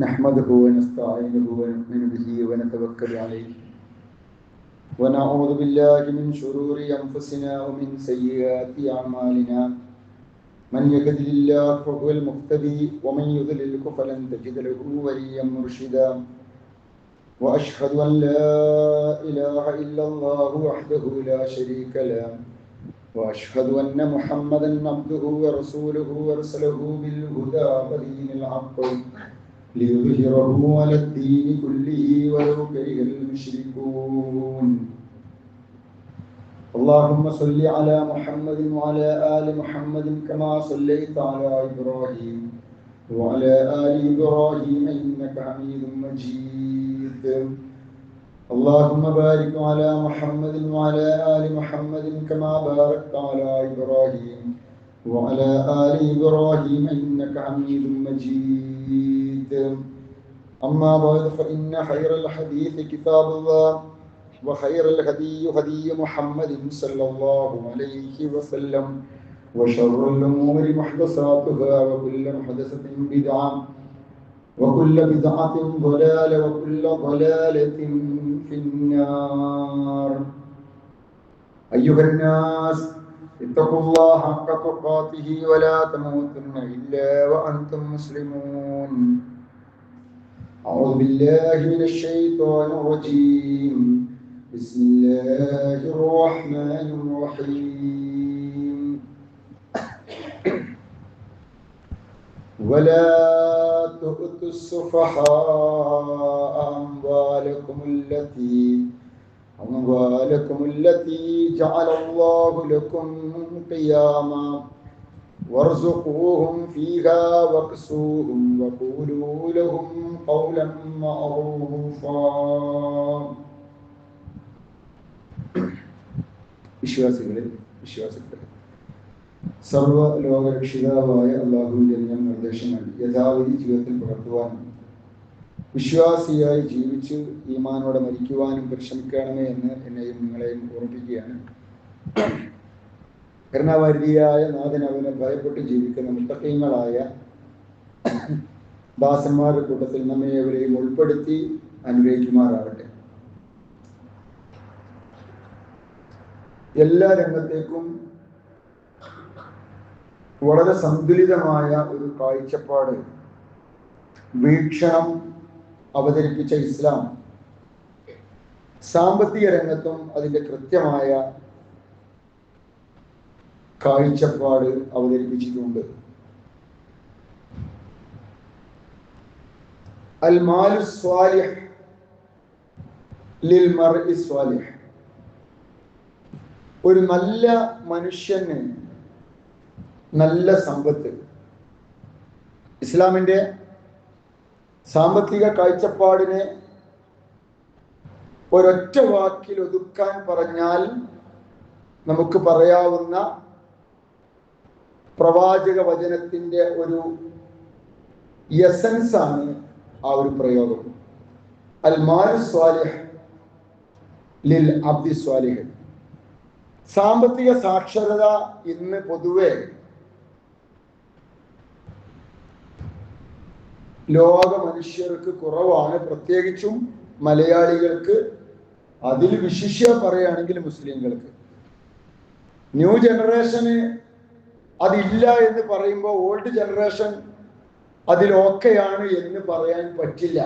نحمده ونستعينه ونؤمن به ونتوكل عليه ونعوذ بالله من شرور أنفسنا ومن سيئات أعمالنا من يهده الله فهو المهتدي ومن يضلل فلن تجد له وليا مرشدا وأشهد أن لا إله إلا الله وحده لا شريك له وأشهد أن محمدا عبده ورسوله أرسله بالهدى ودين الحق ليظهره على الدين كله ولو كره المشركون اللهم صل على محمد وعلى آل محمد كما صليت على إبراهيم وعلى آل إبراهيم إنك حميد مجيد اللهم بارك على محمد وعلى آل محمد كما باركت على إبراهيم وعلى آل إبراهيم إنك حميد مجيد أما بعد فإن خير الحديث كتاب الله وخير الهدي هدي محمد صلى الله عليه وسلم وشر الأمور محدثاتها وكل محدثة بدعة وكل بدعة ضلالة وكل ضلالة في النار أيها الناس اتقوا الله حق تقاته ولا تموتن إلا وأنتم مسلمون أعوذ بالله من الشيطان الرجيم بسم الله الرحمن الرحيم ولا تؤتوا السفهاء أموالكم التي جعل الله لكم قياما وارزقوهم فيها واكسوهم وقولوا لهم قولا معروفا. വിശ്വാസികളെ സർവ്വലോകരക്ഷിതാവായ അല്ലാഹുവിന്റെ നിർദ്ദേശങ്ങൾ യഥാവിധി ജീവിതത്തിൽ പുലർത്തുവാനും വിശ്വാസിയായി ജീവിച്ച് ഈമാനോടെ മരിക്കുവാനും പരിശ്രമിക്കണമേ എന്ന് എന്നെയും നിങ്ങളെയും ഓർമ്മിപ്പിക്കുകയാണ്. കരുണാവാരിധിയായ നാഥൻ അവനെ ഭയപ്പെട്ട് ജീവിക്കുന്ന മുത്തഖീങ്ങളായ ദാസന്മാരുടെ കൂട്ടത്തിൽ നമ്മെ അവരെയും ഉൾപ്പെടുത്തി അനുഗ്രഹിക്കുമാറാകട്ടെ. എല്ലാ രംഗത്തേക്കും വളരെ സന്തുലിതമായ ഒരു കാഴ്ചപ്പാട് വീക്ഷണം അവതരിപ്പിച്ച ഇസ്ലാം സാമ്പത്തിക രംഗത്തും അതിൻ്റെ കൃത്യമായ കാഴ്ചപ്പാട് അവതരിപ്പിച്ചിട്ടുണ്ട്. അൽ മാലു സ്വാലിഹ് ലിൽ മർഇ സ്വാലിഹ്. ഒരു നല്ല മനുഷ്യന് നല്ല സമ്പത്ത്. ഇസ്ലാമിൻ്റെ സാമ്പത്തിക കാഴ്ചപ്പാടിനെ ഒരൊറ്റ വാക്കിൽ ഒതുക്കാൻ പറഞ്ഞാൽ നമുക്ക് പറയാവുന്ന പ്രവാചക വചനത്തിൻ്റെ ഒരു എസൻസ് ആണ് ആ ഒരു പ്രയോഗം. അൽ മാലു സ്വാലിഹ് ലിൽ അബ്ദി സ്വാലിഹ്. സാമ്പത്തിക സാക്ഷരത ഇന്ന് പൊതുവെ ലോക മനുഷ്യർക്ക് കുറവാണ്, പ്രത്യേകിച്ചും മലയാളികൾക്ക്, അതിൽ വിശിഷ്യ പറയുകയാണെങ്കിൽ മുസ്ലിങ്ങൾക്ക്. ന്യൂ ജനറേഷന് അതില്ല എന്ന് പറയുമ്പോൾ ഓൾഡ് ജനറേഷൻ അതിൽ ഓക്കെയാണ് എന്ന് പറയാൻ പറ്റില്ല.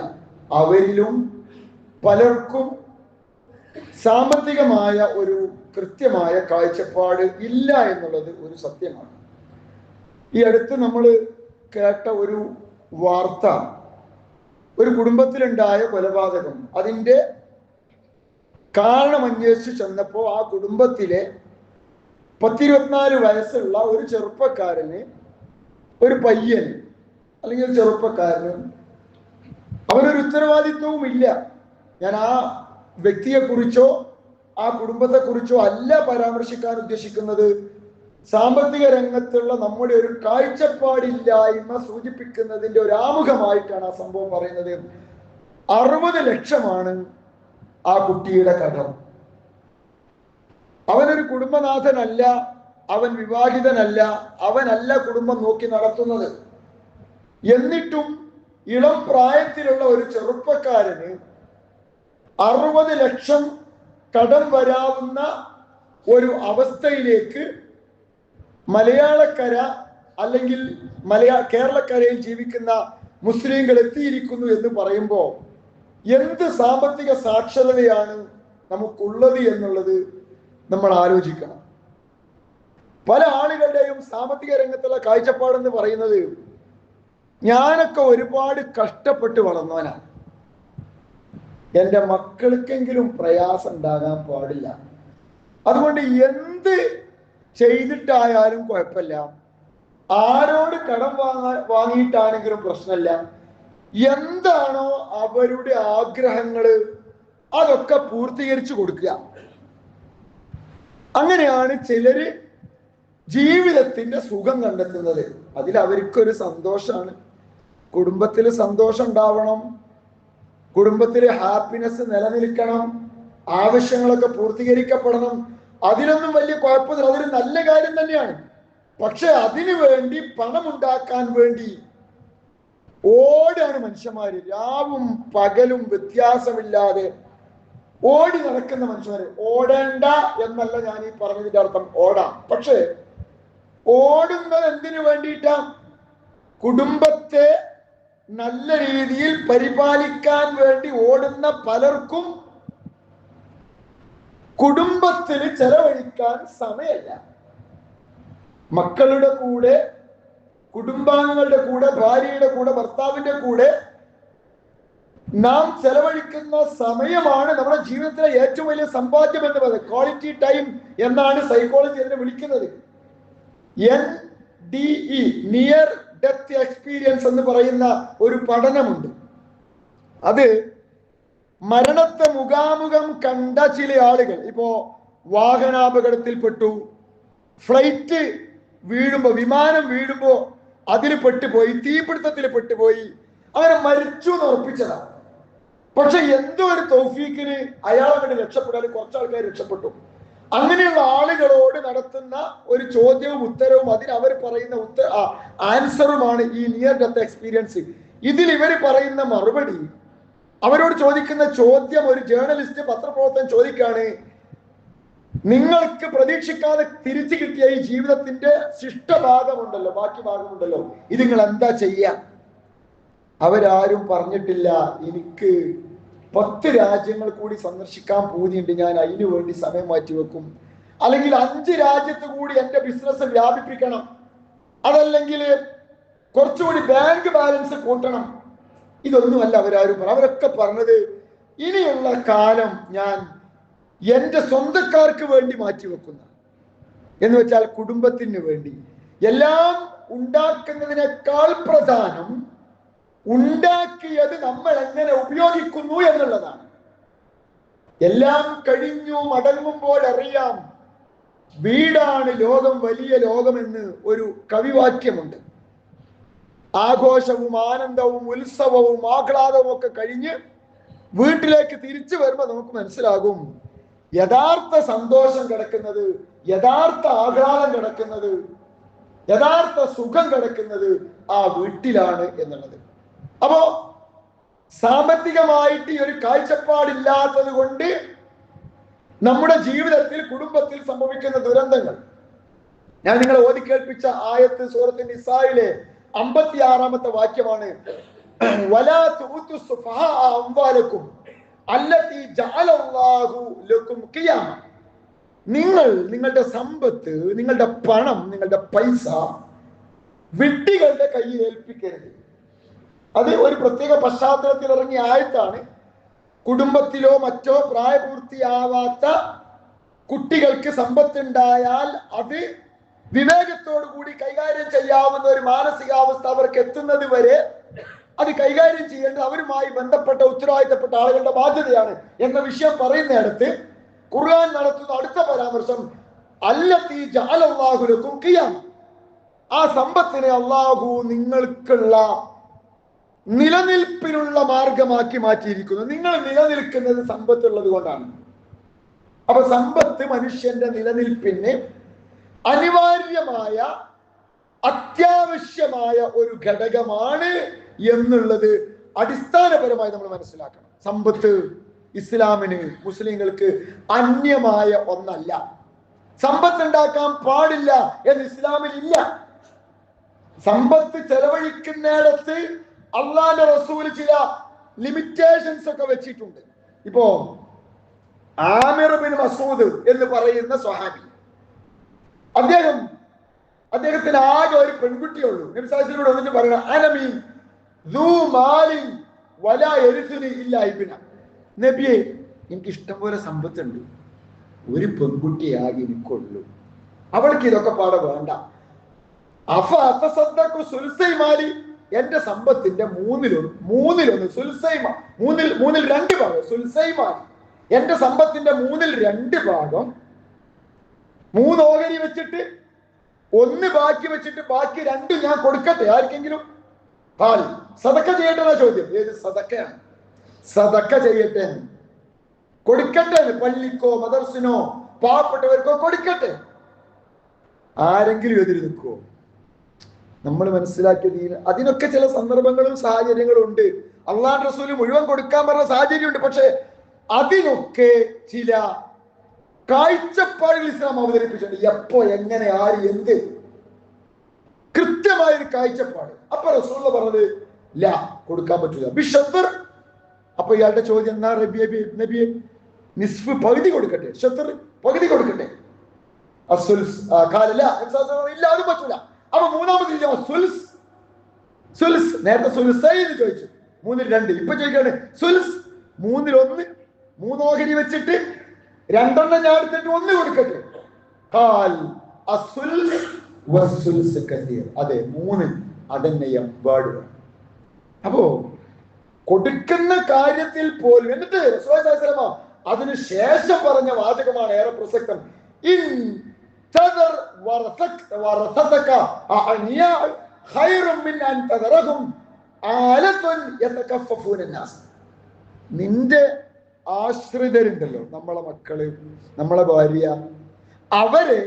അവരിലും പലർക്കും സാമ്പത്തികമായ ഒരു കൃത്യമായ കാഴ്ചപ്പാട് ഇല്ല എന്നുള്ളത് ഒരു സത്യമാണ്. ഈ അടുത്ത് നമ്മൾ കേട്ട ഒരു വാർത്ത, ഒരു കുടുംബത്തിലുണ്ടായ കൊലപാതകം. അതിൻ്റെ കാരണം അന്വേഷിച്ച് ചെന്നപ്പോൾ ആ കുടുംബത്തിലെ 10-24 വയസ്സുള്ള ഒരു ചെറുപ്പക്കാരന്, ഒരു പയ്യൻ അല്ലെങ്കിൽ ഒരു ചെറുപ്പക്കാരന്, അവനൊരു ഉത്തരവാദിത്വവും ഇല്ല. ഞാൻ ആ വ്യക്തിയെക്കുറിച്ചോ ആ കുടുംബത്തെക്കുറിച്ചോ അല്ല പരാമർശിക്കാൻ ഉദ്ദേശിക്കുന്നത്. സാമ്പത്തിക രംഗത്തുള്ള നമ്മുടെ ഒരു കാഴ്ചപ്പാടില്ലായ്മ സൂചിപ്പിക്കുന്നതിൻ്റെ ഒരു ആമുഖമായിട്ടാണ് ആ സംഭവം പറയുന്നത്. 60 ലക്ഷമാണ് ആ കുട്ടിയുടെ കടം. അവനൊരു കുടുംബനാഥനല്ല, അവൻ വിവാഹിതനല്ല, അവനല്ല കുടുംബം നോക്കി നടത്തുന്നത്. എന്നിട്ടും ഇളം പ്രായത്തിലുള്ള ഒരു ചെറുപ്പക്കാരന് 60 ലക്ഷം കടം വരാവുന്ന ഒരു അവസ്ഥയിലേക്ക് മലയാളക്കര അല്ലെങ്കിൽ കേരളക്കരയിൽ ജീവിക്കുന്ന മുസ്ലിങ്ങൾ എത്തിയിരിക്കുന്നു എന്ന് പറയുമ്പോൾ എന്ത് സാമ്പത്തിക സാക്ഷരതയാണ് നമുക്കുള്ളത് എന്നുള്ളത് നമ്മൾ ആലോചിക്കണം. പല ആളുകളുടെയും സാമ്പത്തിക രംഗത്തുള്ള കാഴ്ചപ്പാടെന്ന് പറയുന്നത്, ഞാനൊക്കെ ഒരുപാട് കഷ്ടപ്പെട്ട് വളർന്നവനാണ്, എൻ്റെ മക്കൾക്കെങ്കിലും പ്രയാസം ഉണ്ടാകാൻ പാടില്ല, അതുകൊണ്ട് എന്ത് ചെയ്തിട്ടായാലും കുഴപ്പമില്ല, ആരോട് കടം വാങ്ങിയിട്ടാണെങ്കിലും പ്രശ്നമില്ല, എന്താണോ അവരുടെ ആഗ്രഹങ്ങള് അതൊക്കെ പൂർത്തീകരിച്ചു കൊടുക്കുക. അങ്ങനെയാണ് ചിലര് ജീവിതത്തിന്റെ സുഖം കണ്ടെത്തുന്നത്. അതിൽ അവർക്കൊരു സന്തോഷമാണ്. കുടുംബത്തിൽ സന്തോഷം ഉണ്ടാവണം, കുടുംബത്തിൽ ഹാപ്പിനെസ് നിലനിൽക്കണം, ആവശ്യങ്ങളൊക്കെ പൂർത്തീകരിക്കപ്പെടണം. അതിലൊന്നും വലിയ കുഴപ്പമില്ല, അതൊരു നല്ല കാര്യം തന്നെയാണ്. പക്ഷെ അതിനു വേണ്ടി പണമുണ്ടാക്കാൻ വേണ്ടി ഓടാണ് മനുഷ്യന്മാര്. രാവും പകലും വ്യത്യാസമില്ലാതെ ഓടി നടക്കുന്ന മനുഷ്യന്മാര്. ഓടേണ്ട എന്നല്ല ഞാൻ ഈ പറഞ്ഞതിന്റെ അർത്ഥം, ഓടാം. പക്ഷെ ഓടുന്നത് എന്തിനു വേണ്ടിയിട്ടാ? കുടുംബത്തെ നല്ല രീതിയിൽ പരിപാലിക്കാൻ വേണ്ടി ഓടുന്ന പലർക്കും കുടുംബത്തിൽ ചെലവഴിക്കാൻ സമയമല്ല. മക്കളുടെ കൂടെ, കുടുംബാംഗങ്ങളുടെ കൂടെ, ഭാര്യയുടെ കൂടെ, ഭർത്താവിന്റെ കൂടെ നാം ചെലവഴിക്കുന്ന സമയമാണ് നമ്മുടെ ജീവിതത്തിലെ ഏറ്റവും വലിയ സമ്പാദ്യം എന്ന് പറയുന്നത്. ക്വാളിറ്റി ടൈം എന്നാണ് സൈക്കോളജി അതിനെ വിളിക്കുന്നത്. NDE, നിയർ ഡെത്ത് എക്സ്പീരിയൻസ് എന്ന് പറയുന്ന ഒരു പഠനമുണ്ട്. അത് മരണത്തെ മുഖാമുഖം കണ്ട ചില ആളുകൾ, ഇപ്പോ വാഹനാപകടത്തിൽപ്പെട്ടു, ഫ്ലൈറ്റ് വീഴുമ്പോ, വിമാനം വീഴുമ്പോ അതിൽ പെട്ടുപോയി, തീപിടുത്തത്തിൽ പെട്ടുപോയി, അങ്ങനെ മരിച്ചു എന്ന് ഉറപ്പിച്ചതാണ്. പക്ഷെ എന്തോ ഒരു തൗഫീക്കിന് അയാൾ അങ്ങോട്ട് രക്ഷപ്പെടാൻ കുറച്ച് ആൾക്കാർ രക്ഷപ്പെട്ടു. അങ്ങനെയുള്ള ആളുകളോട് നടത്തുന്ന ഒരു ചോദ്യവും ഉത്തരവും, അതിന് അവർ പറയുന്ന ആൻസറുമാണ് ഈ നിയർ ഡെത്ത് എക്സ്പീരിയൻസ്. ഇതിൽ ഇവർ പറയുന്ന മറുപടി, അവരോട് ചോദിക്കുന്ന ചോദ്യം, ഒരു ജേർണലിസ്റ്റ്, പത്രപ്രവർത്തകൻ ചോദിക്കാണ്, നിങ്ങൾക്ക് പ്രതീക്ഷിക്കാതെ തിരിച്ചു കിട്ടിയ ഈ ജീവിതത്തിന്റെ ശിഷ്ടഭാഗമുണ്ടല്ലോ, ബാക്കി ഭാഗമുണ്ടല്ലോ, ഇത് നിങ്ങൾ എന്താ ചെയ്യാ? അവരാരും പറഞ്ഞിട്ടില്ല, എനിക്ക് 10 രാജ്യങ്ങൾ കൂടി സന്ദർശിക്കാൻ പൂതിയുണ്ട്, ഞാൻ അതിനു വേണ്ടി സമയം മാറ്റിവെക്കും, അല്ലെങ്കിൽ 5 രാജ്യത്ത് കൂടി എന്റെ ബിസിനസ് വ്യാപിപ്പിക്കണം, അതല്ലെങ്കിൽ കുറച്ചുകൂടി ബാങ്ക് ബാലൻസ് കൂട്ടണം. ഇതൊന്നുമല്ല അവരാരും പറഞ്ഞു. അവരൊക്കെ പറഞ്ഞത്, ഇനിയുള്ള കാലം ഞാൻ എന്റെ സ്വന്തക്കാർക്ക് വേണ്ടി മാറ്റിവെക്കുന്ന, എന്ന് വെച്ചാൽ കുടുംബത്തിന് വേണ്ടി. എല്ലാം ഉണ്ടാക്കുന്നതിനേക്കാൾ പ്രധാനം ഉണ്ടാക്കിയത് നമ്മൾ എങ്ങനെ ഉപയോഗിക്കുന്നു എന്നുള്ളതാണ്. എല്ലാം കഴിഞ്ഞു മടങ്ങുമ്പോൾ അറിയാം വീടാണ് ലോകം, വലിയ ലോകമെന്ന് ഒരു കവിവാക്യമുണ്ട്. ആഘോഷവും ആനന്ദവും ഉത്സവവും ആഹ്ലാദവും ഒക്കെ കഴിഞ്ഞ് വീട്ടിലേക്ക് തിരിച്ചു വരുമ്പോൾ നമുക്ക് മനസ്സിലാകും യഥാർത്ഥ സന്തോഷം കിടക്കുന്നത്, യഥാർത്ഥ ആഹ്ലാദം കിടക്കുന്നത്, യഥാർത്ഥ സുഖം കിടക്കുന്നത് ആ വീട്ടിലാണ് എന്നുള്ളത്. അപ്പോ സാമ്പത്തികമായിട്ട് ഈ ഒരു കാഴ്ചപ്പാടില്ലാത്തത് കൊണ്ട് നമ്മുടെ ജീവിതത്തിൽ, കുടുംബത്തിൽ സംഭവിക്കുന്ന ദുരന്തങ്ങൾ, ഞാൻ നിങ്ങളെ ഓതി കേൾപ്പിച്ച ആയത്ത് സൂറത്തുൽ നിസായിലെ 56-ാമത്തെ വാക്യമാണ്. വലാ തുഉതു സുഫഹാ അംവാലക്കും അല്ലതി ജഅലല്ലാഹു ലക്കും ഖിയാമ. നിങ്ങൾ നിങ്ങളുടെ സമ്പത്ത്, നിങ്ങളുടെ പണം, നിങ്ങളുടെ പൈസ വിഡ്ഢികളുടെ കയ്യിൽ ഏൽപ്പിക്കരുത്. അത് ഒരു പ്രത്യേക പശ്ചാത്തലത്തിൽ ഇറങ്ങിയ ആയത്താണ്. കുടുംബത്തിലോ മറ്റോ പ്രായപൂർത്തിയാവാത്ത കുട്ടികൾക്ക് സമ്പത്തുണ്ടായാൽ അത് വിവേകത്തോടു കൂടി കൈകാര്യം ചെയ്യാവുന്ന ഒരു മാനസികാവസ്ഥ അവർക്ക് എത്തുന്നത് വരെ അത് കൈകാര്യം ചെയ്യേണ്ടത് അവരുമായി ബന്ധപ്പെട്ട ഉത്തരവാദിത്തപ്പെട്ട ആളുകളുടെ ബാധ്യതയാണ് എന്ന വിഷയം പറയുന്നിടത്ത് ഖുർആൻ നടത്തുന്ന അടുത്ത പരാമർശം അല്ലത്തി ജഅലല്ലാഹു ലക്കും ഖിയാമ. ആ സമ്പത്തിനെ അല്ലാഹു നിങ്ങൾക്കുള്ള നിലനിൽപ്പിനുള്ള മാർഗമാക്കി മാറ്റിയിരിക്കുന്നു. നിങ്ങൾ നിലനിൽക്കുന്നത് സമ്പത്തുള്ളത് കൊണ്ടാണ്. അപ്പൊ സമ്പത്ത് മനുഷ്യന്റെ നിലനിൽപ്പിന് അനിവാര്യമായ, അത്യാവശ്യമായ ഒരു ഘടകമാണ് എന്നുള്ളത് അടിസ്ഥാനപരമായി നമ്മൾ മനസ്സിലാക്കണം. സമ്പത്ത് ഇസ്ലാമിന്, മുസ്ലിങ്ങൾക്ക് അന്യമായ ഒന്നല്ല. സമ്പത്ത് ഉണ്ടാക്കാൻ പാടില്ല എന്ന് ഇസ്ലാമിൽ ഇല്ല. സമ്പത്ത് ചെലവഴിക്കുന്നിടത്ത് അള്ളാന്റെ റസൂൽ ചില ലിമിറ്റേഷൻസ് ഒക്കെ വെച്ചിട്ടുണ്ട്. ഇപ്പോ ആമിർ ബിൻ മസൂദ് എന്ന് പറയുന്ന സ്വഹാബി, അദ്ദേഹത്തിന് ആകെ ഒരു പെൺകുട്ടിയേ ഉള്ളൂ. നബി സല്ലല്ലാഹു അലൈഹി വസല്ലം വന്നിട്ട് പറയണം, അനമീൻ ദൂ മാലിൻ വലാ യരിസുനി ഇല്ലാ ഇബ്ന. നബിയെ, എനിക്ക് ഇഷ്ടം പോലെ സമ്പത്തുണ്ട്, ഒരു പെൺകുട്ടിയാകെ എനിക്കുള്ളൂ, അവൾക്ക് ഇതൊക്കെ പാടെ വേണ്ട. സുൽസൈമാലി, എന്റെ സമ്പത്തിന്റെ മൂന്നിലൊന്ന് സുൽസൈമ, മൂന്നിൽ 2 ഭാഗം സുൽസൈമാലി, എന്റെ സമ്പത്തിന്റെ 2 ഭാഗം 3 ഓഹരി വെച്ചിട്ട് 1 ബാക്കി വെച്ചിട്ട് ബാക്കി 2 ഞാൻ കൊടുക്കട്ടെ ആർക്കെങ്കിലും? സദക്ക ചെയ്യട്ടെ എന്നാ ചോദ്യം. ഏത് സദക്കയാണ്? സദക്ക ചെയ്യട്ടെ, കൊടുക്കട്ടെ, പള്ളിക്കോ മദർസിനോ പാവപ്പെട്ടവർക്കോ കൊടുക്കട്ടെ. ആരെങ്കിലും എതിര് നിൽക്കുവോ? നമ്മൾ മനസ്സിലാക്കിയത് അതിനൊക്കെ ചില സന്ദർഭങ്ങളും സാഹചര്യങ്ങളും ഉണ്ട്. അള്ളാഹുവിന്റെ റസൂൽ മുഴുവൻ കൊടുക്കാൻ പറഞ്ഞ സാഹചര്യമുണ്ട്. പക്ഷെ അതിനൊക്കെ ചില കാഴ്ചപ്പാടുകൾ ഇസ്ലാം അവതരിപ്പിച്ചിട്ടുണ്ട്. എപ്പോ, എങ്ങനെ, ആര്, എന്ത്, കൃത്യമായൊരു കാഴ്ചപ്പാട്. അപ്പൊ റസൂൽ പറഞ്ഞത് ലാ, കൊടുക്കാൻ പറ്റില്ല. ബിഷത്തർ. അപ്പൊ ഇയാളുടെ ചോദ്യം എന്നാ? നബിയെ, നിസ്ഫ് പകുതി കൊടുക്കട്ടെ, ഷത്തർ പകുതി കൊടുക്കട്ടെ. ഇല്ല, അത് പറ്റൂല. അപ്പൊ 3ാമത് സുൽസ്. നേരത്തെ സുൽസൈ എന്ന് ചോദിച്ചു, 3-2. ഇപ്പൊ ചോദിക്കാണ് സുൽസ് 3-1, 3 ഓഹരി വെച്ചിട്ട് 2 ഞാൻ എടുത്തിട്ട് 1 കൊടുക്കട്ടെ. അതെ, 3 അതന്നെ എമ്പാട് വേണം. അപ്പോ കൊടുക്കുന്ന കാര്യത്തിൽ പോലും, എന്നിട്ട് അതിനു ശേഷം പറഞ്ഞ വാചകമാണ് ഏറെ പ്രസക്തം. നിന്റെ ആശ്രിതരുണ്ടല്ലോ, നമ്മളെ മക്കള്, നമ്മളെ ഭാര്യ, അവരെ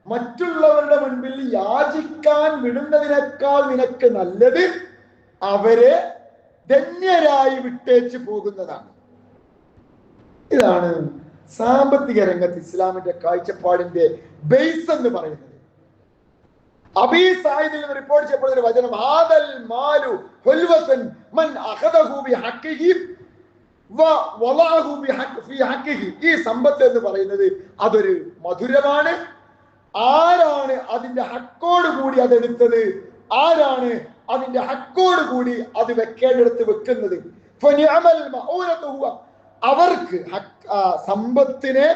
മറ്റുള്ളവരുടെ മുൻപിൽ യാചിക്കാൻ വിടുന്നതിനേക്കാൾ നിനക്ക് നല്ലത് അവരെ ധന്യരായി വിട്ടേച്ച് പോകുന്നതാണ്. ഇതാണ് സാമ്പത്തിക രംഗത്ത് ഇസ്ലാമിന്റെ കാഴ്ചപ്പാടിന്റെ ബേസ് എന്ന് പറയുന്നത്. അബീ സഈദിൽ നിന്ന് റിപ്പോർട്ട് ചെയ്യപ്പെടുന്ന ഒരു വചനം, ഹാദൽ മാലു ഹുൽവതൻ മൻ അഖദഹു ബിഹഖിഹി വവളഅഹു ഫീ ഹഖിഹി. ഈ സമ്പത്ത് എന്ന് പറയുന്നത് അതൊരു മധുരമാണ്. ആരാണ് അതിന്റെ ഹക്കോട് കൂടി അതെടുത്തത്, ആരാണ് അതിന്റെ ഹക്കോട് കൂടി അത് വെക്കേണ്ടടുത്ത് വെക്കുന്നത്, അവർക്ക് സമ്പത്തിനെ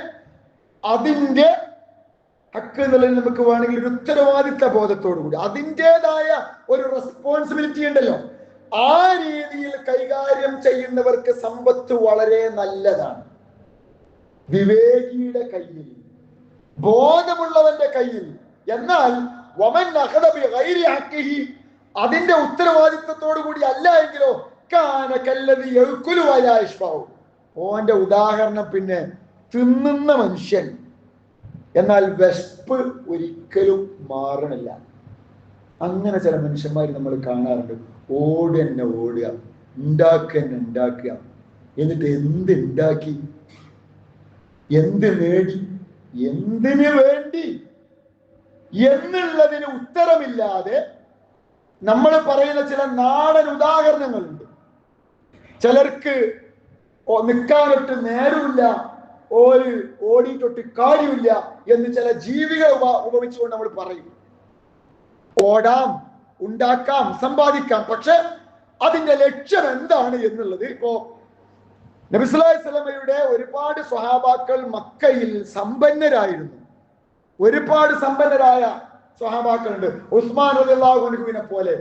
അതിന്റെ ഹക്ക് എന്നുള്ളത് നമുക്ക് വേണമെങ്കിൽ ഒരു ഉത്തരവാദിത്ത ബോധത്തോടു കൂടി, അതിൻ്റെതായ ഒരു റെസ്പോൺസിബിലിറ്റി ഉണ്ടല്ലോ, ആ രീതിയിൽ കൈകാര്യം ചെയ്യുന്നവർക്ക് സമ്പത്ത് വളരെ നല്ലതാണ്. വിവേകിയുടെ കയ്യിൽ, ബോധമുള്ളവന്റെ കയ്യിൽ. എന്നാൽ വമൻ അഖദ ബിഗൈരി ഹഖിഹി, അതിന്റെ ഉത്തരവാദിത്തത്തോടു കൂടി അല്ല എങ്കിലോ, കാന കല്ലദി യഅ്കുലു വലാ യശ്ബഉ, ഓന്റെ ഉദാഹരണം പിന്നെ തിന്നുന്ന മനുഷ്യൻ, എന്നാൽ വിശപ്പ് ഒരിക്കലും മാറണില്ല. അങ്ങനെ ചില മനുഷ്യന്മാർ നമ്മൾ കാണാറുണ്ട്. ഓടുക, ഉണ്ടാക്കുക, എന്നിട്ട് എന്തുണ്ടാക്കി, എന്ത് നേടി, എന്തിനു വേണ്ടി എന്നുള്ളതിന് ഉത്തരമില്ലാതെ നമ്മൾ പറയുന്ന ചില നാടൻ ഉദാഹരണങ്ങളുണ്ട്. ചിലർക്ക് നിൽക്കാനൊട്ട് നേരമില്ല, ഓടിയിട്ടൊട്ട് കാര്യമില്ല എന്ന് ചില ജീവികളെ ഉപമിച്ചുകൊണ്ട് നമ്മൾ പറയും. ഓടാം, ഉണ്ടാക്കാം, സമ്പാദിക്കാം, പക്ഷെ അതിന്റെ ലക്ഷ്യം എന്താണ് എന്നുള്ളത്. ഇപ്പോ നബി സല്ലല്ലാഹു അലൈഹി വസല്ലമയുടെ ഒരുപാട് സ്വഹാബാക്കൾ മക്കയിൽ സമ്പന്നരായിരുന്നു. ഒരുപാട് സമ്പന്നരായ സ്വഹാബാക്കളുണ്ട്. ഉസ്മാൻ റളിയല്ലാഹു അൻഹുവിനെ പോലെ,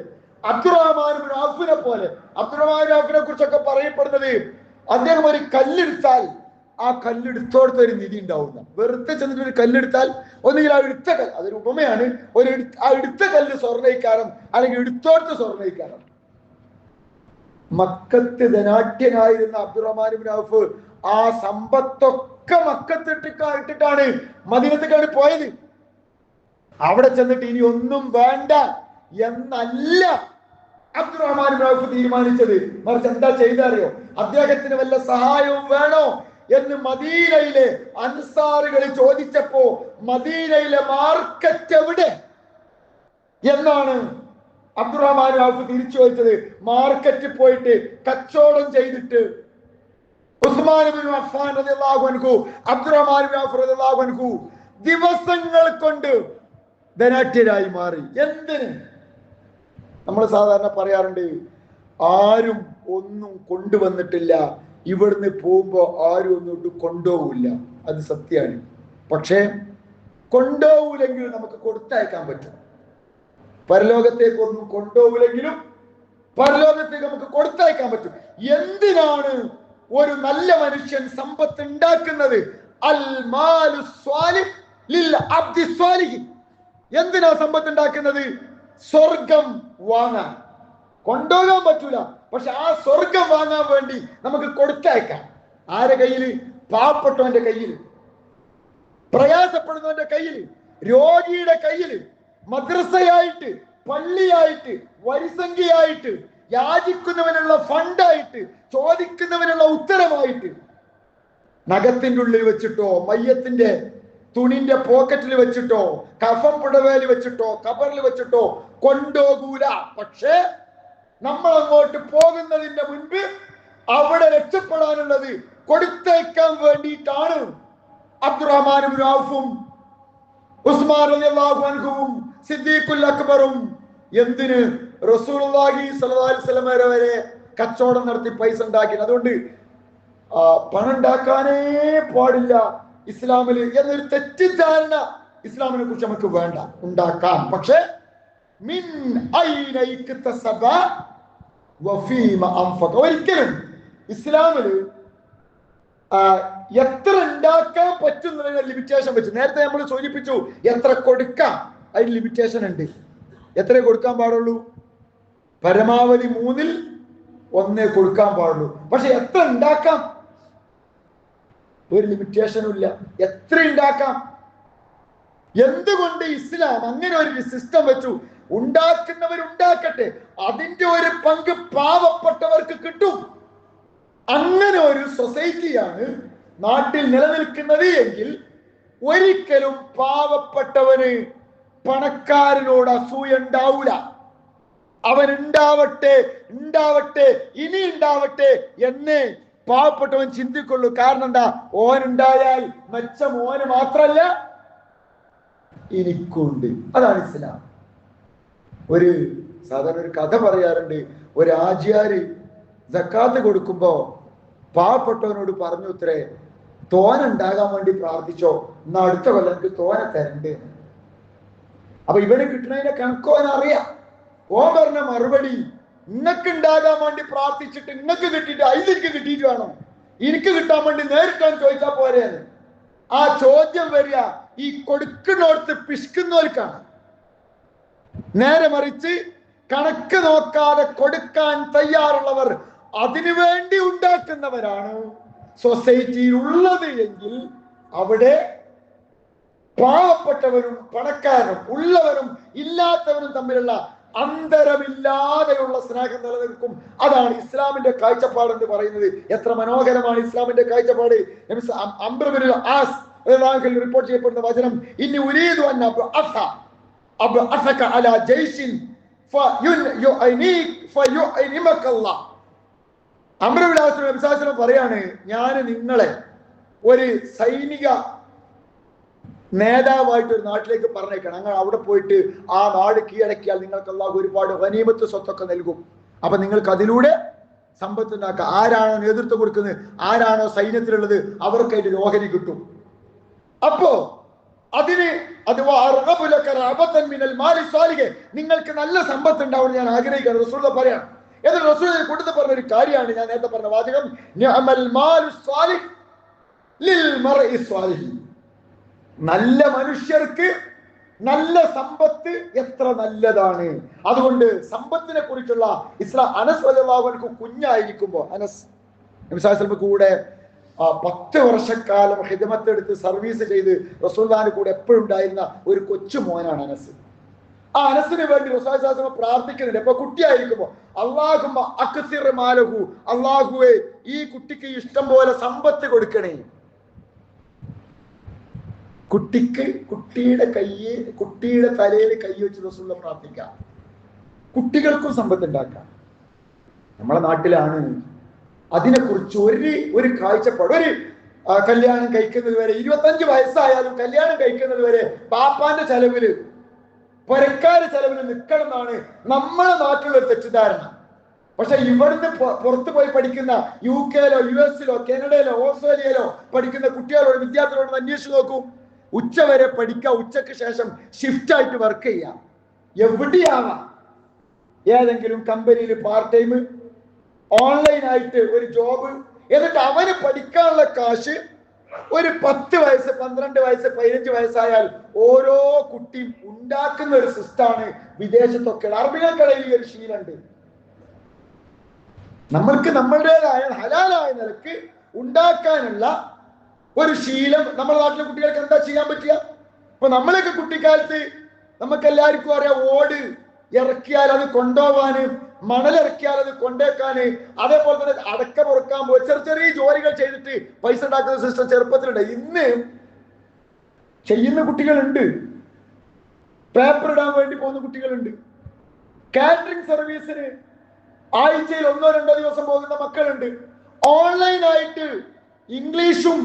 അബ്ദുറഹ്മാൻ ഇബ്നു ഔഫിനെ പോലെ. അബ്ദുറഹ്മാൻ ഇബ്നു ഔഫിനെ കുറിച്ചൊക്കെ പറയപ്പെടുന്നത്, അദ്ദേഹം ഒരു കല്ലെടുത്താൽ ആ കല്ലെടുത്തോടത്ത് ഒരു നിധി ഉണ്ടാവുന്ന. വെറുതെ ചെന്നിട്ട് ഒരു കല്ലെടുത്താൽ ഒന്നുകിൽ ആ എടുത്ത കല്ല്, അതൊരു ഉപമയാണ്, ആ എടുത്ത കല്ല് സ്വർണ്ണയിക്കാരം, അല്ലെങ്കിൽ എടുത്തോടത്ത് സ്വർണ്ണയിക്കാരം. മക്കത്ത് ധനാഢ്യനായിരുന്ന അബ്ദുറഹ്മാൻ ഇബ്നു ഔഫ് ആ സമ്പത്തൊക്കെ മക്കത്തിട്ടിട്ടാണ് മദീനത്തേക്കാണ് പോയത്. അവിടെ ചെന്നിട്ട് ഇനി ഒന്നും വേണ്ട എന്നല്ല അബ്ദുറഹ്മാൻ ഇബ്നു ഔഫ് തീരുമാനിച്ചത്. മറിച്ച് എന്താ ചെയ്തറിയോ? അദ്ദേഹത്തിന് വല്ല സഹായവും വേണോ എന്ന് മദീനയിലെ അൻസാറുകൾ ചോദിച്ചപ്പോ മദീനയിലെ മാർക്കറ്റ് എവിടെ എന്നാണ് അബ്ദുറഹ്മാൻ ഔഫ് തിരിച്ചു ചോദിച്ചത്. മാർക്കറ്റിൽ പോയിട്ട് കച്ചവടം ചെയ്തിട്ട് ഉസ്മാൻ ഇബ്നു അഫ്ഫാൻ റളിയല്ലാഹു അൻഹു, അബ്ദുറഹ്മാൻ ഇബ്നു ഔഫ് റളിയല്ലാഹു അൻഹു ദിവസങ്ങൾ കൊണ്ട് ധനാഢ്യരായി മാറി. എന്തിന്? നമ്മൾ സാധാരണ പറയാറുണ്ട്, ആരും ഒന്നും കൊണ്ടുവന്നിട്ടില്ല, ഇവിടുന്ന് പോകുമ്പോ ആരും ഒന്നും കൊണ്ടുപോകില്ല. അത് സത്യമാണ്. പക്ഷേ കൊണ്ടുപോകില്ലെങ്കിലും നമുക്ക് കൊടുത്തയക്കാൻ പറ്റും. പരലോകത്തേക്ക് ഒന്നും കൊണ്ടുപോകില്ലെങ്കിലും പരലോകത്തേക്ക് നമുക്ക് കൊടുത്തയക്കാൻ പറ്റും. എന്തിനാണ് ഒരു നല്ല മനുഷ്യൻ സമ്പത്ത് ഉണ്ടാക്കുന്നത്? അൽ മാലു സ്വാലിഹ് ലിൽ അബ്ദി സ്വാലിഹ്. എന്തിനാ സമ്പത്ത് ഉണ്ടാക്കുന്നത്? സ്വർഗം വാങ്ങാൻ. കൊണ്ടുപോകാൻ പറ്റൂല, പക്ഷെ ആ സ്വർഗം വാങ്ങാൻ വേണ്ടി നമുക്ക് കൊടുത്തയക്കാം. ആരെ കയ്യിൽ? പാവപ്പെട്ടവന്റെ കയ്യിൽ, പ്രയാസപ്പെടുന്നവന്റെ കയ്യിൽ, രോഗിയുടെ കയ്യിൽ, മദ്രസയായിട്ട്, പള്ളിയായിട്ട്, വരിസംഖ്യയായിട്ട്, യാചിക്കുന്നവനുള്ള ഫണ്ടായിട്ട്, ചോദിക്കുന്നവനുള്ള ഉത്തരമായിട്ട്, നഖത്തിന്റെ ഉള്ളിൽ വെച്ചിട്ടോ, മയ്യത്തിന്റെ തുണിന്റെ പോക്കറ്റിൽ വെച്ചിട്ടോ, കഫം പുടവേല് വെച്ചിട്ടോ, കബറിൽ വെച്ചിട്ടോ കൊണ്ടുപോകൂല. പക്ഷേ നമ്മൾ അങ്ങോട്ട് പോകുന്നതിന്റെ മുൻപ് അവിടെ രക്ഷപ്പെടാനുള്ളത് കൊടുത്തേക്കാൻ വേണ്ടിയിട്ടാണ് അബ്ദുറഹ്മാൻ ഇബ്നു ഔഫും ഉസ്മാൻ റളിയല്ലാഹു അൻഹുവും സിദ്ദീഖുൽ അക്ബറും എന്തിന് റസൂലുള്ളാഹി സ്വല്ലല്ലാഹു അലൈഹി വസല്ലം വരെ കച്ചവടം നടത്തി പൈസ ഉണ്ടാക്കി. അതുകൊണ്ട് പണം ഉണ്ടാക്കാനേ പാടില്ല ഇസ്ലാമിൽ എന്നൊരു തെറ്റിദ്ധാരണ ഇസ്ലാമിനെ കുറിച്ച് നമുക്ക് വേണ്ട. ഉണ്ടാക്കാം, പക്ഷെ മിൻ ഐന ഇക്തസബ വഫീമ അൻഫഖ. ഒരിക്കലും ഇസ്ലാമില് എത്ര ഉണ്ടാക്കാൻ പറ്റുന്നതിന് ലിമിറ്റേഷൻ വെച്ചു. നേരത്തെ നമ്മൾ സൂചിപ്പിച്ചു എത്ര കൊടുക്കാം, അതിന് ലിമിറ്റേഷൻ ഉണ്ട്. എത്ര കൊടുക്കാൻ പാടുള്ളൂ? പരമാവധി 1/3 കൊടുക്കാൻ പാടുള്ളൂ. പക്ഷെ എത്ര ഉണ്ടാക്കാം? ഒരു ലിമിറ്റേഷനും ഇല്ല. എത്ര ഉണ്ടാക്കാം? എന്തുകൊണ്ട് ഇസ്ലാം അങ്ങനെ ഒരു സിസ്റ്റം വെച്ചു? ഉണ്ടാക്കുന്നവരുണ്ടാക്കട്ടെ, അതിന്റെ ഒരു പങ്ക് പാവപ്പെട്ടവർക്ക് കിട്ടും. അങ്ങനെ ഒരു സൊസൈറ്റിയാണ് നാട്ടിൽ നിലനിൽക്കുന്നത് എങ്കിൽ ഒരിക്കലും പാവപ്പെട്ടവന് പണക്കാരനോട് അസൂയ ഉണ്ടാവൂല. അവൻ ഉണ്ടാവട്ടെ, ഇനി ഉണ്ടാവട്ടെ എന്നേ പാവപ്പെട്ടവൻ ചിന്തിക്കുള്ളൂ. കാരണം എന്താ? ഓനുണ്ടായാൽ മെച്ചം ഓന് മാത്രല്ല എനിക്കുണ്ട്. അതാണ് ഇസ്ലാം. ഒരു സാധാരണ ഒരു കഥ പറയാറുണ്ട്. ഒരു ആജിയാര് സക്കാത്ത് കൊടുക്കുമ്പോ പാവപ്പെട്ടവനോട് പറഞ്ഞു, ഇത്രേ തോനുണ്ടാകാൻ വേണ്ടി പ്രാർത്ഥിച്ചോ, എന്നാ അടുത്ത കൊല്ലം എനിക്ക് തോന തരണ്ടേ. അപ്പൊ ഇവന് കിട്ടുന്നതിന്റെ കണക്കോനറിയാം. ഓൻ പറഞ്ഞ മറുപടി, ഇങ്ങക്ക് ഉണ്ടാകാൻ വേണ്ടി പ്രാർത്ഥിച്ചിട്ട് ഇങ്ങക്ക് കിട്ടിയിട്ട് അതിലേക്ക് കിട്ടിയിട്ട് വേണം എനിക്ക് കിട്ടാൻ വേണ്ടി നേരിട്ടാണ് ചോദിച്ചാൽ പോരെയാണ്. ആ ചോദ്യം വരിക ഈ കൊടുക്കുന്നോടത്ത് പിശുക്കുന്നവർക്കാണ്. നേരെ മറിച്ച് കണക്ക് നോക്കാതെ കൊടുക്കാൻ തയ്യാറുള്ളവർ, അതിനുവേണ്ടി ഉണ്ടാക്കുന്നവരാണ് സൊസൈറ്റിയിൽ ഉള്ളത് എങ്കിൽ അവിടെ പാവപ്പെട്ടവരും പണക്കാരനും, ഉള്ളവരും ഇല്ലാത്തവരും തമ്മിലുള്ള അന്തരമില്ലാതെയുള്ള സ്നേഹം നിലനിൽക്കും. അതാണ് ഇസ്ലാമിന്റെ കാഴ്ചപ്പാട് എന്ന് പറയുന്നത്. എത്ര മനോഹരമാണ് ഇസ്ലാമിന്റെ കാഴ്ചപ്പാട്. അംർ ഇബ്നുൽ ആസ് റിപ്പോർട്ട് ചെയ്യപ്പെടുന്ന വചനം, ഇന്നി ഉരീദു അൻ അബ്അസക അലാ ജയ്ശിൻ ഫയുഅനിമകല്ലാഹ്. അംർ ഇബ്നുൽ ആസ് നബി സല്ലല്ലാഹു അലൈഹി വസല്ലം പറയാണ്, ഞാൻ നിങ്ങളെ ഒരു സൈനിക നേതാവായിട്ട് ഒരു നാട്ടിലേക്ക് പറഞ്ഞേക്കണം. അങ്ങനെ അവിടെ പോയിട്ട് ആ നാട് കീഴടക്കിയാൽ നിങ്ങൾക്ക് അല്ലാഹു ഒരുപാട് ഗനീമത്ത് സ്വത്തൊക്കെ നൽകും. അപ്പൊ നിങ്ങൾക്ക് അതിലൂടെ സമ്പത്ത് ഉണ്ടാക്കുക. ആരാണോ നേതൃത്വം കൊടുക്കുന്നത്, ആരാണോ സൈന്യത്തിലുള്ളത്, അവർക്കായിട്ട് ഓഹരി കിട്ടും. അപ്പോ അതിന് നിങ്ങൾക്ക് നല്ല സമ്പത്ത് ഉണ്ടാവുമെന്ന് ഞാൻ ആഗ്രഹിക്കുകയാണ്. റസൂൽ പറയാം. എന്നിട്ട് റസൂൽ കൊടുത്ത് പറഞ്ഞ ഒരു കാര്യമാണ് ഞാൻ നേരത്തെ പറഞ്ഞ വാചകം, നല്ല മനുഷ്യർക്ക് നല്ല സമ്പത്ത് എത്ര നല്ലതാണ്. അതുകൊണ്ട് സമ്പത്തിനെ കുറിച്ചുള്ള ഇസ്ലാം, അനസ് റളിയല്ലാഹു അൻഹു കുഞ്ഞായിരിക്കുമ്പോ, അനസ് നബി സല്ലല്ലാഹു അലൈഹി വസല്ലം കൂടെ 10 വർഷക്കാലം ഖിദ്മത്ത് എടുത്ത് സർവീസ് ചെയ്ത് റസൂലുള്ളാഹിന്റെ കൂടെ എപ്പോഴും ഉണ്ടായിരുന്ന ഒരു കൊച്ചു മോനാണ് അനസ്. ആ അനസിന് വേണ്ടി റസൂലുള്ളാഹി സ്വല്ലല്ലാഹു അലൈഹി വസല്ലം പ്രാർത്ഥിക്കുന്നുണ്ട്. ഇപ്പൊ കുട്ടിയായിരിക്കുമ്പോ അല്ലാഹുമ്മ അക്സിർ മാലഹു, അല്ലാഹുവേ ഈ കുട്ടിക്ക് ഇഷ്ടം പോലെ സമ്പത്ത് കൊടുക്കണേ. കുട്ടിയുടെ തലയിൽ കൈ വെച്ച് റസൂലുള്ളാഹി പ്രാർത്ഥിക്കാം. കുട്ടികൾക്കും സമ്പത്ത് ഉണ്ടാക്കാം. നമ്മളെ നാട്ടിലാണ് അതിനെക്കുറിച്ച് ഒരു കാഴ്ചപ്പാട്. ഒരു കല്യാണം കഴിക്കുന്നത് വരെ 25 വയസ്സായാലും കല്യാണം കഴിക്കുന്നത് വരെ പാപ്പാന്റെ ചെലവില് പുരക്കാരുടെ ചെലവില് നിൽക്കണം എന്നാണ് നമ്മളെ നാട്ടിലുള്ള തെറ്റിദ്ധാരണ. പക്ഷെ ഇവിടുന്ന് പുറത്തു പോയി പഠിക്കുന്ന UK-ലോ US-ലോ കാനഡയിലോ ഓസ്ട്രേലിയയിലോ പഠിക്കുന്ന കുട്ടികളോട് വിദ്യാർത്ഥികളോട് അന്വേഷിച്ച് നോക്കൂ. ഉച്ച വരെ പഠിക്കുക, ഉച്ചക്ക് ശേഷം ഷിഫ്റ്റ് ആയിട്ട് വർക്ക് ചെയ്യാം. എവിടെയാവാം, ഏതെങ്കിലും കമ്പനിയിൽ പാർട്ട് ടൈം, ഓൺലൈൻ ആയിട്ട് ഒരു ജോബ്. എന്നിട്ട് അവന് പഠിക്കാനുള്ള കാശ് ഒരു 10 വയസ്സ് 12 വയസ്സ് 15 വയസ്സായാൽ ഓരോ കുട്ടിയും ഉണ്ടാക്കുന്ന ഒരു സിസ്റ്റമാണ് വിദേശത്തൊക്കെ. അറബികൾക്കിടയിൽ ഈ ഒരു ശീലമുണ്ട്. നമ്മൾക്ക് നമ്മളുടേതായ ഹലാലായ നിലക്ക് ഉണ്ടാക്കാനുള്ള ഒരു ശീലം നമ്മുടെ നാട്ടിലെ കുട്ടികൾക്ക് എന്താ ചെയ്യാൻ പറ്റുക? ഇപ്പൊ നമ്മളൊക്കെ കുട്ടിക്കാലത്ത് നമുക്ക് എല്ലാവർക്കും അറിയാം, ഓട് ഇറക്കിയാൽ അത് കൊണ്ടുപോകാന്, മണലിറക്കിയാൽ അത് കൊണ്ടേക്കാന്, അതേപോലെ തന്നെ അടക്ക പൊറുക്കാൻ പോയി ചെറിയ ജോലികൾ ചെയ്തിട്ട് പൈസ ഉണ്ടാക്കുന്ന സിസ്റ്റം ചെറുപ്പത്തിലുണ്ട്. ഇന്ന് ചെയ്യുന്ന കുട്ടികളുണ്ട്, പേപ്പർ ഇടാൻ വേണ്ടി പോകുന്ന കുട്ടികളുണ്ട്, കാറ്ററിംഗ് സർവീസിന് ആഴ്ചയിൽ 1-2 ദിവസം പോകുന്ന മക്കളുണ്ട്, ഓൺലൈനായിട്ട് ഇംഗ്ലീഷും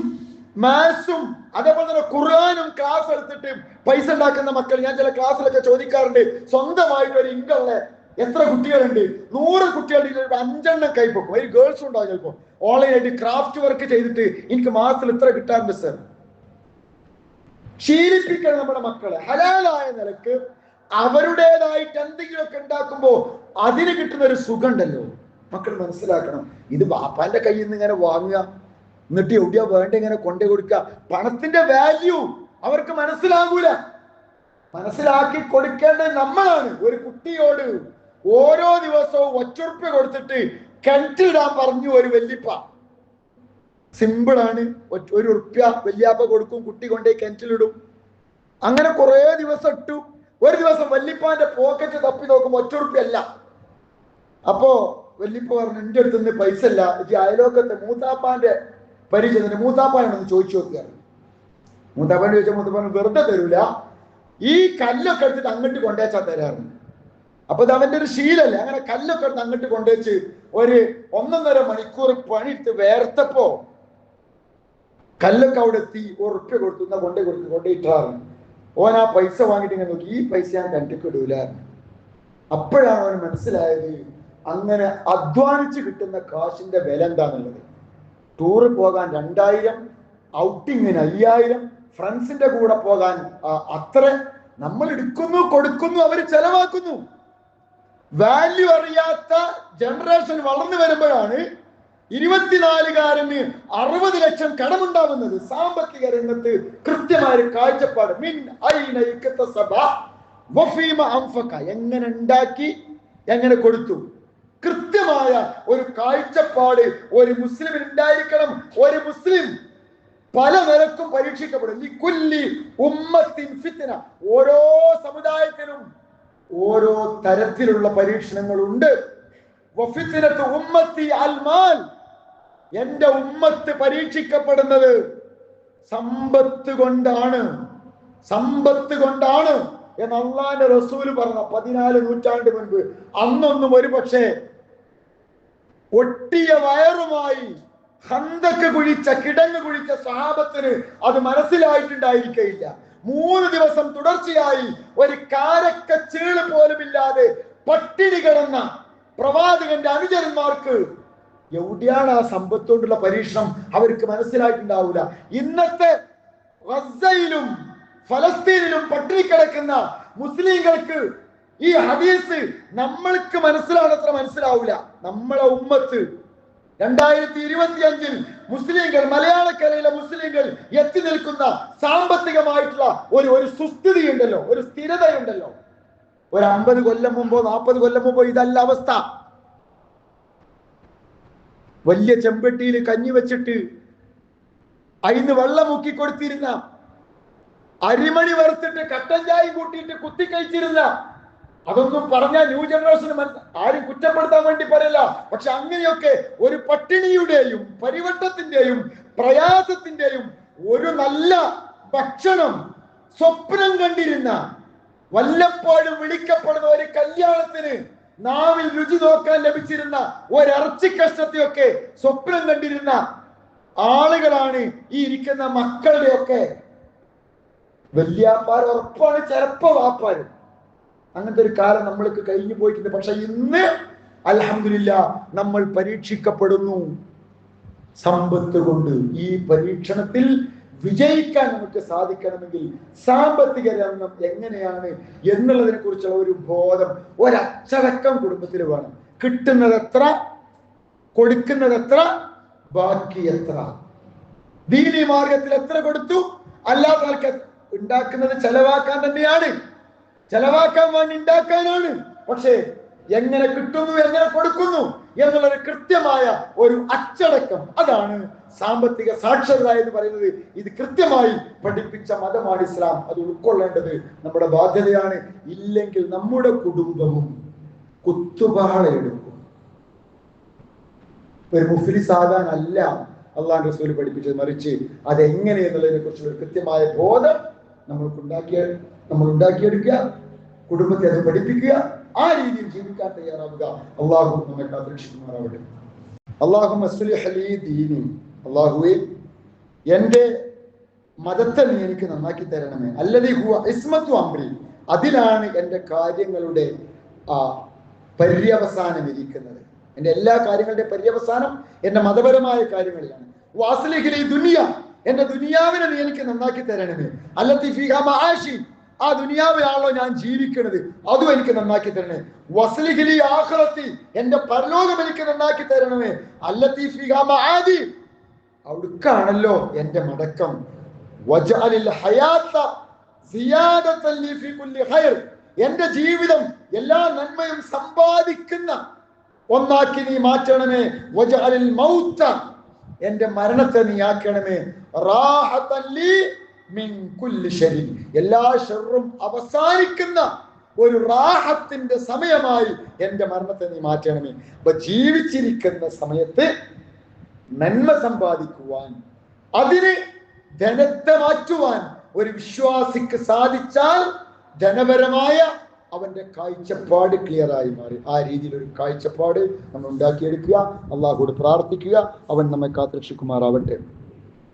മാത്സും അതേപോലെ തന്നെ ഖുർആനും ക്ലാസ് എടുത്തിട്ട് പൈസ ഉണ്ടാക്കുന്ന മക്കൾ. ഞാൻ ചില ക്ലാസ്സിലൊക്കെ ചോദിക്കാറുണ്ട്, സ്വന്തമായിട്ട് ഒരു ഇൻകമുള്ള എത്ര കുട്ടികളുണ്ട്? 100 കുട്ടികളുടെ 5 കൈപ്പൊക്കും. ഒരു ഗേൾസും ഉണ്ടാവും ചിലപ്പോൾ. ഓൺലൈനായിട്ട് ക്രാഫ്റ്റ് വർക്ക് ചെയ്തിട്ട് എനിക്ക് മാസത്തിൽ ഇത്ര കിട്ടാറുണ്ട് സർ. ശീലിപ്പിക്കണം നമ്മുടെ മക്കളെ ഹലാലായ നിലക്ക്. അവരുടേതായിട്ട് എന്തെങ്കിലുമൊക്കെ ഉണ്ടാക്കുമ്പോ അതിന് കിട്ടുന്ന ഒരു സുഖം ഉണ്ടല്ലോ, മക്കൾ മനസ്സിലാക്കണം. ഇത് ബാപ്പാന്റെ കയ്യിൽ നിന്ന് ഇങ്ങനെ വാങ്ങുക, എന്നിട്ട് എവിടെയാ വേണ്ട ഇങ്ങനെ കൊണ്ടു കൊടുക്കുക. പണത്തിന്റെ വാല്യൂ അവർക്ക് മനസ്സിലാകൂല. മനസ്സിലാക്കി കൊടുക്കേണ്ടത് നമ്മളാണ്. ഒരു കുട്ടിയോട് ഓരോ ദിവസവും 1 ഉറുപ്യ കൊടുത്തിട്ട് കിണറ്റിലിടാൻ പറഞ്ഞു ഒരു വല്യപ്പ. സിമ്പിളാണ്. 1 ഉറുപ്യ വല്യാപ്പ കൊടുക്കും, കുട്ടി കൊണ്ടേ കിണറ്റിലിടും. അങ്ങനെ കുറെ ദിവസം ഇട്ടു. ഒരു ദിവസം വല്യപ്പാന്റെ പോക്കറ്റ് തപ്പി നോക്കുമ്പോ 1 ഉറുപ്യ അല്ല. അപ്പോ വല്യപ്പ പറഞ്ഞു, എന്റെ അടുത്ത് നിന്ന് പൈസ ഇല്ല, ഈ അയലോക്കത്തെ മൂത്താപ്പാന്റെ പരിചയത്തിന് മൂത്താപ്പാനോടൊന്ന് ചോദിച്ചു നോക്കിയാണ്. മൂത്താപ്പാൻ ചോദിച്ചാൽ മൂത്താപ്പാൻ വെറുതെ തരൂല, ഈ കല്ലൊക്കെ എടുത്തിട്ട് അങ്ങോട്ട് കൊണ്ടേച്ചാൽ തരാറുണ്ട്. അപ്പൊ ഇത് അവന്റെ ഒരു ശീലല്ലേ. അങ്ങനെ കല്ലൊക്കെ എടുത്ത് അങ്ങോട്ട് കൊണ്ടുവച്ച് ഒരു 1.5 മണിക്കൂർ പണിയിട്ട് വേർത്തപ്പോ കല്ലൊക്കെ അവിടെ എത്തി. 1 ഉറുപ്യ കൊടുത്തു, കൊണ്ടുപോയിട്ടാറുണ്ട്. ഓൻ ആ പൈസ വാങ്ങിയിട്ട് ഇങ്ങനെ നോക്കി, ഈ പൈസ ഞാൻ കണ്ടിക്കിടൂല. അപ്പോഴാണ് അവന് മനസ്സിലായത് അങ്ങനെ അധ്വാനിച്ച് കിട്ടുന്ന കാശിന്റെ വില എന്താണെന്നുള്ളത്. ടൂറ് പോകാൻ 2000, ഔട്ടിങ്ങിന് 5000, ഫ്രണ്ട്സിന്റെ കൂടെ പോകാൻ അത്ര നമ്മൾ എടുക്കുന്നു, കൊടുക്കുന്നു, അവർ ചെലവാക്കുന്നു. വാല്യൂ അറിയാത്ത ജനറേഷൻ വളർന്നു വരുമ്പോഴാണ് 24-കാരന് 60 ലക്ഷം കടമുണ്ടാവുന്നത്. സാമ്പത്തിക രംഗത്ത് കൃത്യമായ ഒരു കാഴ്ചപ്പാട്. എങ്ങനെ ഉണ്ടാക്കി, എങ്ങനെ കൊടുത്തു, കൃത്യമായ ഒരു കാഴ്ചപ്പാട് ഒരു മുസ്ലിമിന് ഉണ്ടായിരിക്കണം. ഒരു മുസ്ലിം പല നിലക്കും പരീക്ഷിക്കപ്പെടും. ഈ കുല്ലി ഉമ്മത്തിൻ ഫിത്ന, ഓരോ സമുദായത്തിനും ഓരോ തരത്തിലുള്ള പരീക്ഷണങ്ങളുണ്ട്. വഫിത്നത്തു ഉമ്മത്തി അൽമാൽ, എന്റെ ഉമ്മത്ത് പരീക്ഷിക്കപ്പെടുന്നത് സമ്പത്ത് കൊണ്ടാണ് എന്ന് അള്ളാന്റെ റസൂല് പറഞ്ഞ 14 നൂറ്റാണ്ട് മുൻപ്. അന്നൊന്നും ഒരു പക്ഷേ ഒട്ടിയ വയറുമായി ഹന്തക്ക് കുഴിച്ച കിടങ്ങ് കുഴിച്ച സ്വഹാബത്തിന് അത് മനസ്സിലായിട്ടുണ്ടായിരിക്കയില്ല. 3 ദിവസം തുടർച്ചയായി ഒരു കാരക്കച്ചീള് പോലുമില്ലാതെ പട്ടിണി കിടന്ന പ്രവാചകന്റെ അനുചരന്മാർക്ക് എവിടെയാണ് ആ സമ്പത്തോടുള്ള പരീക്ഷണം അവർക്ക് മനസ്സിലായിട്ടുണ്ടാവില്ല. ഇന്നത്തെ ഗസയിലും ഫലസ്തീനിലും പട്ടിണി കിടക്കുന്ന മുസ്ലിങ്ങൾക്ക് ഈ ഹദീസ് നമ്മൾക്ക് മനസ്സിലാണത്ര മനസ്സിലാവില്ല. നമ്മളെ ഉമ്മത്ത് 2025 മുസ്ലിങ്ങൾ, മലയാളക്കരയിലെ മുസ്ലിങ്ങൾ എത്തി നിൽക്കുന്ന സാമ്പത്തികമായിട്ടുള്ള ഒരു സുസ്ഥിതി ഉണ്ടല്ലോ, ഒരു സ്ഥിരതയുണ്ടല്ലോ. ഒരു 50 കൊല്ലം മുമ്പോ 40 കൊല്ലം മുമ്പോ ഇതല്ല അവസ്ഥ. വലിയ ചെമ്പട്ടിയിൽ കഞ്ഞി വെച്ചിട്ട് അതിന് വെള്ളം മുക്കിക്കൊടുത്തിരുന്ന, അരിമണി വറുത്തിട്ട് കട്ടൻ ചായ കൂട്ടിയിട്ട് കുത്തി കഴിച്ചിരുന്ന അതൊന്നും പറഞ്ഞാൽ ന്യൂ ജനറേഷന് ആരും കുറ്റപ്പെടുത്താൻ വേണ്ടി പറയില്ല. പക്ഷെ അങ്ങനെയൊക്കെ ഒരു പട്ടിണിയുടെയും പരിവട്ടത്തിന്റെയും പ്രയാസത്തിന്റെയും ഒരു നല്ല ഭക്ഷണം സ്വപ്നം കണ്ടിരുന്ന, വല്ലപ്പോഴും വിളിക്കപ്പെടുന്ന ഒരു കല്യാണത്തിന് നാവിൽ രുചി നോക്കാൻ ലഭിച്ചിരുന്ന ഒരിറച്ചി കഷ്ണത്തെയൊക്കെ സ്വപ്നം കണ്ടിരുന്ന ആളുകളാണ് ഈ ഇരിക്കുന്ന മക്കളുടെയൊക്കെ വല്യാപ്പാർ. ഉറപ്പാണ് ചിലപ്പോ വാപ്പാര്. അങ്ങനത്തെ ഒരു കാലം നമ്മൾക്ക് കഴിഞ്ഞു പോയിട്ടുണ്ട്. പക്ഷെ ഇന്ന് അൽഹംദുലില്ലാ നമ്മൾ പരീക്ഷിക്കപ്പെടുന്നു സമ്പത്ത് കൊണ്ട്. ഈ പരീക്ഷണത്തിൽ വിജയിക്കാൻ നമുക്ക് സാധിക്കണമെങ്കിൽ സാമ്പത്തിക രംഗം എങ്ങനെയാണ് എന്നുള്ളതിനെ കുറിച്ചുള്ള ഒരു ബോധം, ഒരച്ചടക്കം കുടുംബത്തിൽ വേണം. കിട്ടുന്നത് എത്ര, കൊടുക്കുന്നത് എത്ര, ബാക്കി എത്ര, ദീനി മാർഗത്തിൽ എത്ര കൊടുത്തു, അല്ലാത്ത ആൾക്ക് ഉണ്ടാക്കുന്നത് ചെലവാക്കാൻ തന്നെയാണ്, ചെലവാക്കാൻ വേണ്ടി ഉണ്ടാക്കാനാണ്. പക്ഷേ എങ്ങനെ കിട്ടുന്നു, എങ്ങനെ കൊടുക്കുന്നു എന്നുള്ളൊരു കൃത്യമായ ഒരു അച്ചടക്കം, അതാണ് സാമ്പത്തിക സാക്ഷരത എന്ന് പറയുന്നത്. ഇത് കൃത്യമായി പഠിപ്പിച്ച മതമാണ് ഇസ്ലാം. അത് ഉൾക്കൊള്ളേണ്ടത് നമ്മുടെ ബാധ്യതയാണ്. ഇല്ലെങ്കിൽ നമ്മുടെ കുടുംബവും കുത്തുപാളയെടുക്കും. ഒരു മുഫ്ലിസ് ആകാനല്ല അള്ളാഹുവിന്റെ റസൂൽ പഠിപ്പിച്ചത്, മറിച്ച് അതെങ്ങനെ എന്നുള്ളതിനെ കുറിച്ചുള്ള ഒരു കൃത്യമായ ബോധം നമ്മൾ ഉണ്ടാക്കിയെടുക്കുക, കുടുംബത്തെ അത് പഠിപ്പിക്കുക, ആ രീതിയിൽ ജീവിക്കാൻ തയ്യാറാവുക. അള്ളാഹു നമ്മെ കാത്തുരക്ഷിക്കുമാറാവട്ടെ. അള്ളാഹുവേ, എന്റെ മതത്തെ നീ എനിക്ക് നന്നാക്കി തരണമേ. അല്ലദീ ഹുവ ഇസ്മത്തു അംരി, അതിലാണ് എന്റെ കാര്യങ്ങളുടെ പര്യവസാനം ഇരിക്കുന്നത്. എന്റെ എല്ലാ കാര്യങ്ങളുടെ പര്യവസാനം എന്റെ മതപരമായ കാര്യങ്ങളിലാണ്. വാസ്ലിഹിലി ദുനിയ, എന്റെ ദുനിയാവിനെ നീ എനിക്ക് നന്നാക്കി തരണമേ. അല്ലത്തി ഫീഹാ മആശി, ആ ദുനിയാവിലാണല്ലോ ഞാൻ ജീവിക്കുന്നത്, അതും എനിക്ക് നന്നാക്കി തരണേ. വസ്ലിഹിലി ആഖിറത്തി, എന്റെ പരലോകം എനിക്ക് നന്നാക്കി തരണമേ. അല്ലത്തി ഫീഹാ മആദി, അവിടുക്കാണല്ലോ എന്റെ മടക്കം. വജഅലിൽ ഹയാത സിയാദതൻ ലി ഫീ കുല്ലി ഖൈർ, എന്റെ ജീവിതം എല്ലാ നന്മയും സമ്പാദിക്കുന്ന ഒന്നാക്കി നീ മാറ്റണമേ. വജഅലിൽ മൗത, എന്റെ മരണത്തെ നീ ആക്കണമേ. റാഹതൻ ലി മിൻ കുല്ലി ശരി, എല്ലാ ഷർറും അവസാനിക്കുന്ന ഒരു റാഹത്തിന്റെ സമയമായി എന്റെ മരണത്തെ നീ മാറ്റണമേ. അപ്പൊ ജീവിച്ചിരിക്കുന്ന സമയത്ത് നന്മ സമ്പാദിക്കുവാൻ, അതിന് ധനത്തെ മാറ്റുവാൻ ഒരു വിശ്വാസിക്ക് സാധിച്ചാൽ ധനപരമായ അവന്റെ കാഴ്ചപ്പാട് ക്ലിയർ ആയി മാറി. ആ രീതിയിൽ ഒരു കാഴ്ചപ്പാട് നമ്മൾ ഉണ്ടാക്കിയെടുക്കുക. അള്ളാഹുവോട് പ്രാർത്ഥിക്കുക, അവൻ നമ്മെ കാത്തുരക്ഷിക്കുമാറാവട്ടെ.